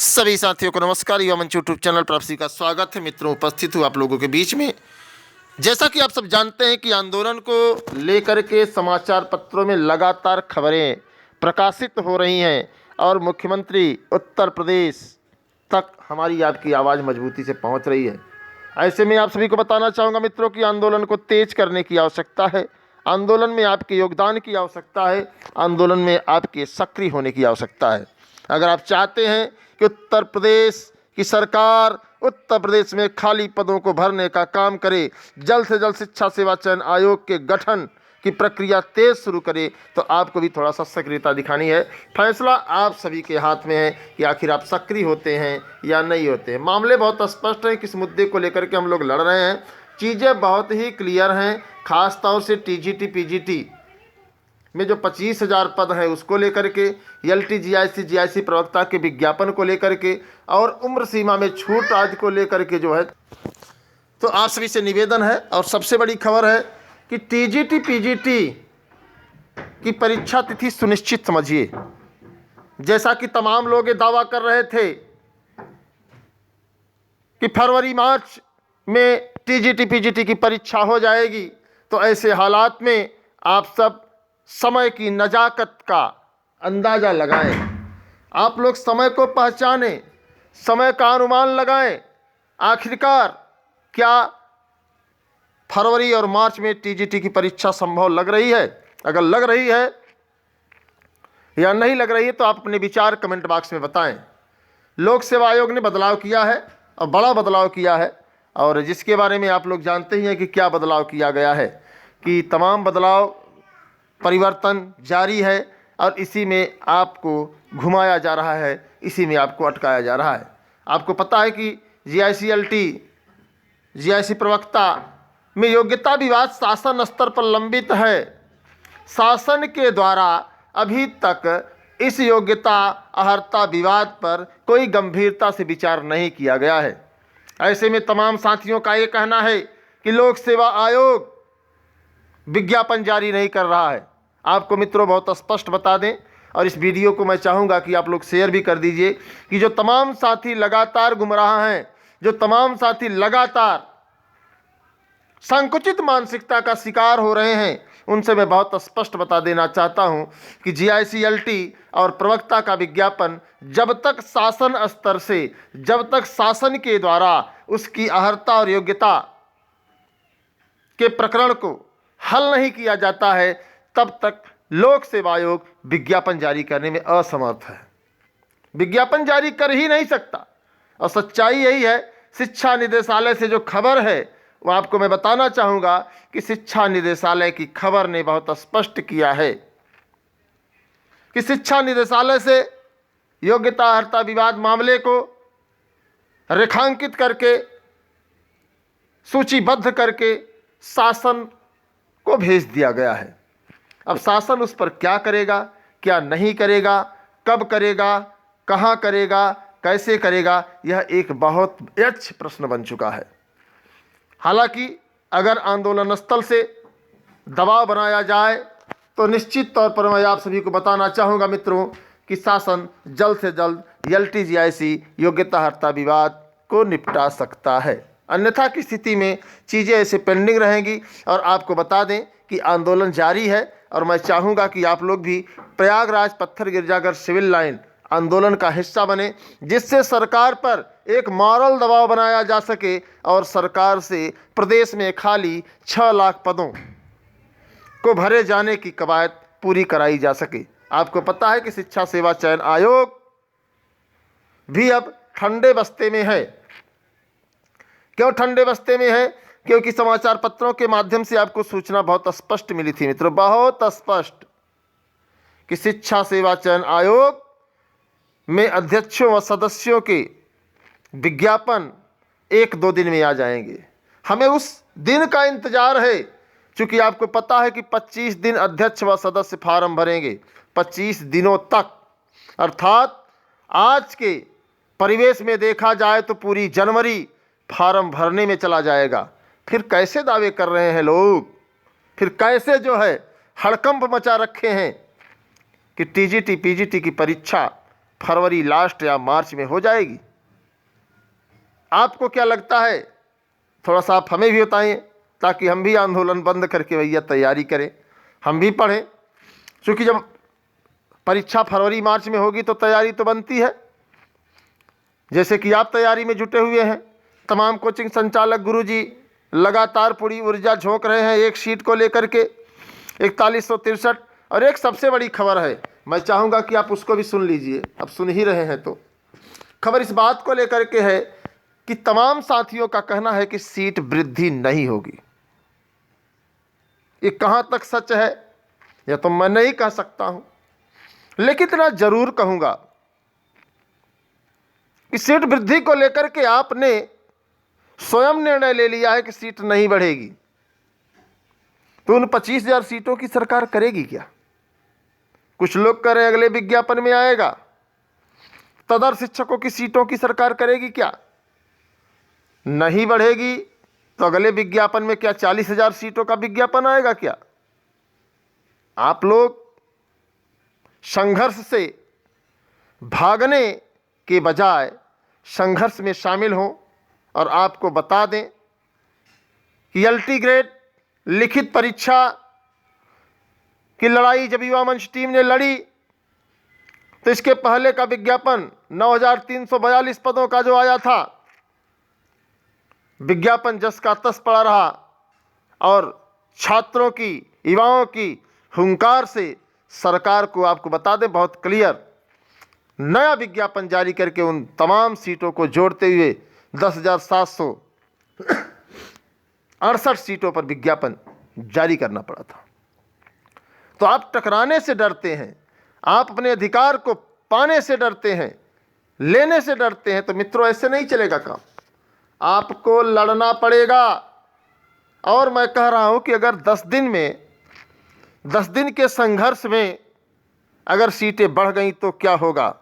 सभी साथियों को नमस्कार। युवा मंच यूट्यूब चैनल पर आप सभी का स्वागत है। मित्रों, उपस्थित हूँ आप लोगों के बीच में। जैसा कि आप सब जानते हैं कि आंदोलन को लेकर के समाचार पत्रों में लगातार खबरें प्रकाशित हो रही हैं और मुख्यमंत्री उत्तर प्रदेश तक हमारी आपकी आवाज़ मजबूती से पहुंच रही है। ऐसे में आप सभी को बताना चाहूँगा मित्रों कि आंदोलन को तेज करने की आवश्यकता है। आंदोलन में आपके योगदान की आवश्यकता है। आंदोलन में आपके सक्रिय होने की आवश्यकता है। अगर आप चाहते हैं कि उत्तर प्रदेश की सरकार उत्तर प्रदेश में खाली पदों को भरने का काम करे, जल्द से जल्द शिक्षा सेवा चयन आयोग के गठन की प्रक्रिया तेज शुरू करे, तो आपको भी थोड़ा सा सक्रियता दिखानी है। फैसला आप सभी के हाथ में है कि आखिर आप सक्रिय होते हैं या नहीं होते हैं। मामले बहुत स्पष्ट हैं किस मुद्दे को लेकर के हम लोग लड़ रहे हैं। चीज़ें बहुत ही क्लियर हैं। खास तौर से टीजीटी पीजीटी में जो 25,000 पद है उसको लेकर के, एलटी जीआईसी प्रवक्ता के विज्ञापन को लेकर के और उम्र सीमा में छूट आदि को लेकर के जो है, तो आप सभी से निवेदन है। और सबसे बड़ी खबर है कि टीजीटी पीजीटी की परीक्षा तिथि सुनिश्चित समझिए। जैसा कि तमाम लोग ये दावा कर रहे थे कि फरवरी मार्च में टीजीटी पीजीटी की परीक्षा हो जाएगी, तो ऐसे हालात में आप सब समय की नज़ाकत का अंदाज़ा लगाएं। आप लोग समय को पहचानें, समय का अनुमान लगाएं। आखिरकार क्या फरवरी और मार्च में टीजीटी की परीक्षा संभव लग रही है? अगर लग रही है या नहीं लग रही है तो आप अपने विचार कमेंट बॉक्स में बताएं। लोक सेवा आयोग ने बदलाव किया है और बड़ा बदलाव किया है, और जिसके बारे में आप लोग जानते ही हैं कि क्या बदलाव किया गया है, कि तमाम बदलाव परिवर्तन जारी है और इसी में आपको घुमाया जा रहा है, इसी में आपको अटकाया जा रहा है। आपको पता है कि जीआईसी प्रवक्ता में योग्यता विवाद शासन स्तर पर लंबित है। शासन के द्वारा अभी तक इस योग्यता अर्हता विवाद पर कोई गंभीरता से विचार नहीं किया गया है। ऐसे में तमाम साथियों का ये कहना है कि लोक सेवा आयोग विज्ञापन जारी नहीं कर रहा है। आपको मित्रों बहुत स्पष्ट बता दें, और इस वीडियो को मैं चाहूँगा कि आप लोग शेयर भी कर दीजिए, कि जो तमाम साथी लगातार गुमराह हैं, जो तमाम साथी लगातार संकुचित मानसिकता का शिकार हो रहे हैं, उनसे मैं बहुत स्पष्ट बता देना चाहता हूं कि जीआईसी एलटी और प्रवक्ता का विज्ञापन जब तक शासन स्तर से, जब तक शासन के द्वारा उसकी अर्हता और योग्यता के प्रकरण को हल नहीं किया जाता है, तब तक लोक सेवा आयोग विज्ञापन जारी करने में असमर्थ है। विज्ञापन जारी कर ही नहीं सकता। और सच्चाई यही है। शिक्षा निदेशालय से जो खबर है वो आपको मैं बताना चाहूँगा कि शिक्षा निदेशालय की खबर ने बहुत स्पष्ट किया है कि शिक्षा निदेशालय से योग्यता अर्हता विवाद मामले को रेखांकित करके, सूचीबद्ध करके शासन को भेज दिया गया है। अब शासन उस पर क्या करेगा, क्या नहीं करेगा, कब करेगा, कहाँ करेगा, कैसे करेगा, यह एक बहुत अच्छ प्रश्न बन चुका है। हालांकि अगर आंदोलन स्थल से दबाव बनाया जाए तो निश्चित तौर पर मैं आप सभी को बताना चाहूँगा मित्रों कि शासन जल्द से जल्द एलटी जीआईसी योग्यता अर्हता विवाद को निपटा सकता है। अन्यथा की स्थिति में चीज़ें ऐसे पेंडिंग रहेंगी। और आपको बता दें कि आंदोलन जारी है, और मैं चाहूँगा कि आप लोग भी प्रयागराज पत्थर गिरजाघर सिविल लाइन आंदोलन का हिस्सा बने, जिससे सरकार पर एक मॉरल दबाव बनाया जा सके और सरकार से प्रदेश में खाली 6 लाख पदों को भरे जाने की कवायद पूरी कराई जा सके। आपको पता है कि शिक्षा सेवा चयन आयोग भी अब ठंडे बस्ते में है। क्यों ठंडे बस्ते में है? क्योंकि समाचार पत्रों के माध्यम से आपको सूचना बहुत स्पष्ट मिली थी मित्रों, बहुत स्पष्ट, कि शिक्षा सेवा चयन आयोग में अध्यक्षों व सदस्यों के विज्ञापन 1-2 दिन में आ जाएंगे। हमें उस दिन का इंतजार है, क्योंकि आपको पता है कि 25 दिन अध्यक्ष व सदस्य फार्म भरेंगे। 25 दिनों तक, अर्थात आज के परिवेश में देखा जाए तो पूरी जनवरी फार्म भरने में चला जाएगा। फिर कैसे दावे कर रहे हैं लोग, फिर कैसे जो है हड़कंप मचा रखे हैं कि टीजीटी पीजीटी की परीक्षा फरवरी लास्ट या मार्च में हो जाएगी। आपको क्या लगता है? थोड़ा सा आप हमें भी बताएं ताकि हम भी आंदोलन बंद करके भैया तैयारी करें, हम भी पढ़ें। क्योंकि जब परीक्षा फरवरी मार्च में होगी तो तैयारी तो बनती है। जैसे कि आप तैयारी में जुटे हुए हैं, तमाम कोचिंग संचालक गुरुजी लगातार पूरी ऊर्जा झोंक रहे हैं एक सीट को लेकर के 4163। और एक सबसे बड़ी खबर है, मैं चाहूँगा कि आप उसको भी सुन लीजिए। अब सुन ही रहे हैं तो खबर इस बात को लेकर के है कि तमाम साथियों का कहना है कि सीट वृद्धि नहीं होगी। ये कहाँ तक सच है यह तो मैं नहीं कह सकता हूँ, लेकिन इतना जरूर कहूँगा कि सीट वृद्धि को लेकर के आपने स्वयं निर्णय ले लिया है कि सीट नहीं बढ़ेगी, तो उन 25,000 सीटों की सरकार करेगी क्या? कुछ लोग कह रहे हैं अगले विज्ञापन में आएगा। तदर्थ शिक्षकों की सीटों की सरकार करेगी क्या? नहीं बढ़ेगी तो अगले विज्ञापन में क्या 40,000 सीटों का विज्ञापन आएगा क्या? आप लोग संघर्ष से भागने के बजाय संघर्ष में शामिल हों। और आपको बता दें कि LT ग्रेड लिखित परीक्षा की लड़ाई जब युवा मंच टीम ने लड़ी तो इसके पहले का विज्ञापन 9,342 पदों का जो आया था, विज्ञापन जस का तस पड़ा रहा। और छात्रों की, युवाओं की हुंकार से सरकार को आपको बता दें बहुत क्लियर नया विज्ञापन जारी करके उन तमाम सीटों को जोड़ते हुए 10,768 सीटों पर विज्ञापन जारी करना पड़ा था। तो आप टकराने से डरते हैं, आप अपने अधिकार को पाने से डरते हैं, लेने से डरते हैं। तो मित्रों ऐसे नहीं चलेगा काम, आपको लड़ना पड़ेगा। और मैं कह रहा हूं कि अगर 10 दिन के संघर्ष में अगर सीटें बढ़ गई तो क्या होगा?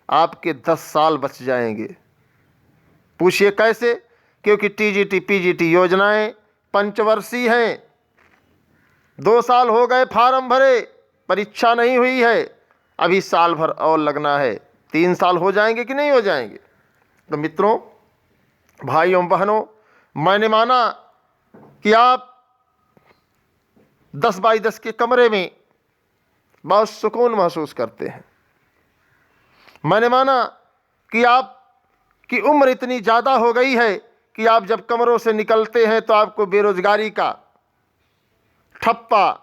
आपके 10 साल बच जाएंगे। पूछिए कैसे? क्योंकि TGT PGT योजनाएं पंचवर्षीय हैं। 2 साल हो गए फॉर्म भरे, परीक्षा नहीं हुई है, अभी साल भर और लगना है। 3 साल हो जाएंगे कि नहीं हो जाएंगे? तो मित्रों, भाइयों बहनों, मैंने माना कि आप 10 बाई 10 के कमरे में बहुत सुकून महसूस करते हैं। मैंने माना कि आपकी उम्र इतनी ज़्यादा हो गई है कि आप जब कमरों से निकलते हैं तो आपको बेरोजगारी का ठप्पा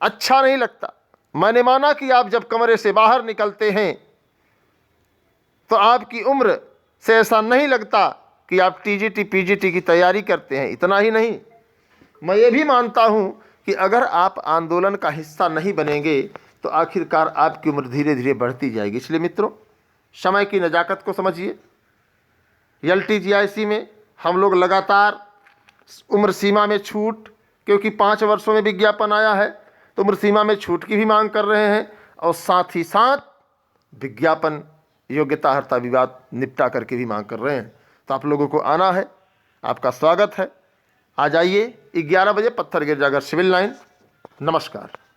अच्छा नहीं लगता। मैंने माना कि आप जब कमरे से बाहर निकलते हैं तो आपकी उम्र से ऐसा नहीं लगता कि आप TGT PGT की तैयारी करते हैं। इतना ही नहीं, मैं ये भी मानता हूं कि अगर आप आंदोलन का हिस्सा नहीं बनेंगे तो आखिरकार आपकी उम्र धीरे धीरे बढ़ती जाएगी। इसलिए मित्रों, समय की नज़ाकत को समझिए। LT GIC में हम लोग लगातार उम्र सीमा में छूट, क्योंकि 5 वर्षों में विज्ञापन आया है तो उम्र सीमा में छूट की भी मांग कर रहे हैं। और साथ ही साथ विज्ञापन योग्यता अर्हता विवाद निपटा करके भी मांग कर रहे हैं। तो आप लोगों को आना है, आपका स्वागत है। आ जाइए 11 बजे पत्थर गिरजाघर सिविल लाइन। नमस्कार।